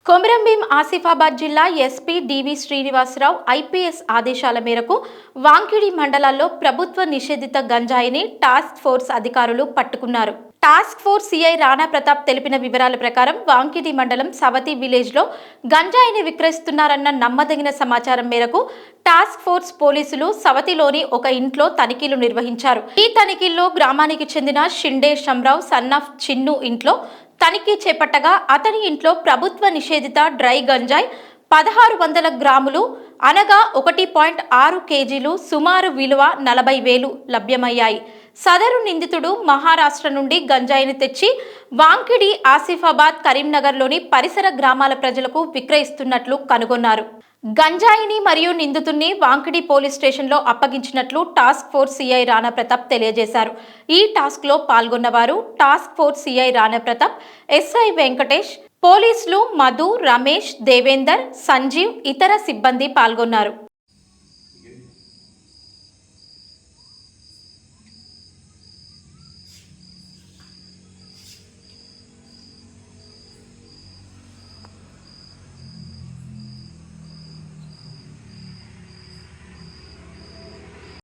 కొమరంభీం ఆసిఫాబాద్ జిల్లా ఎస్పీ డివి శ్రీనివాసరావు ఐపీఎస్ ఆదేశాల మేరకు వాంకిడి మండలాల్లో ప్రభుత్వ నిషేధిత గంజాయిని టాస్క్ ఫోర్స్ అధికారులు పట్టుకున్నారు. Task force CI Rana Pratap తెలిపిన వివరాల ప్రకారం వాంకిడి మండలం సవతి విలేజ్ లో గంజాయిని విక్రయిస్తున్నారన్న నమ్మదగిన సమాచారం మేరకు టాస్క్ ఫోర్స్ పోలీసులు సవతిలోని ఒక ఇంట్లో తనిఖీలు నిర్వహించారు. ఈ తనిఖీల్లో గ్రామానికి చెందిన షిండే షమ్రావ్ సన్నాఫ్ చిన్ను ఇంట్లో తనిఖీ చేపట్టగా అతని ఇంట్లో ప్రభుత్వ నిషేధిత డ్రై గంజాయి 1600 గ్రాములు అనగా 1.6 కేజీలు సుమారు విలువ 40,000 లభ్యమయ్యాయి. సదరు నిందితుడు మహారాష్ట్ర నుండి గంజాయిని తెచ్చి వాంకిడి, ఆసిఫాబాద్, కరీంనగర్లోని పరిసర గ్రామాల ప్రజలకు విక్రయిస్తున్నట్లు కనుగొన్నారు. గంజాయిని మరియు నిందితుడిని వాంకిడి పోలీస్ స్టేషన్లో అప్పగించినట్లు task force CI Rana Pratap తెలియజేశారు. ఈ టాస్క్లో పాల్గొన్నవారు task force CI Rana Pratap, SI Venkatesh, పోలీసులు మధు, రమేష్, దేవేందర్, సంజీవ్, ఇతర సిబ్బంది పాల్గొన్నారు.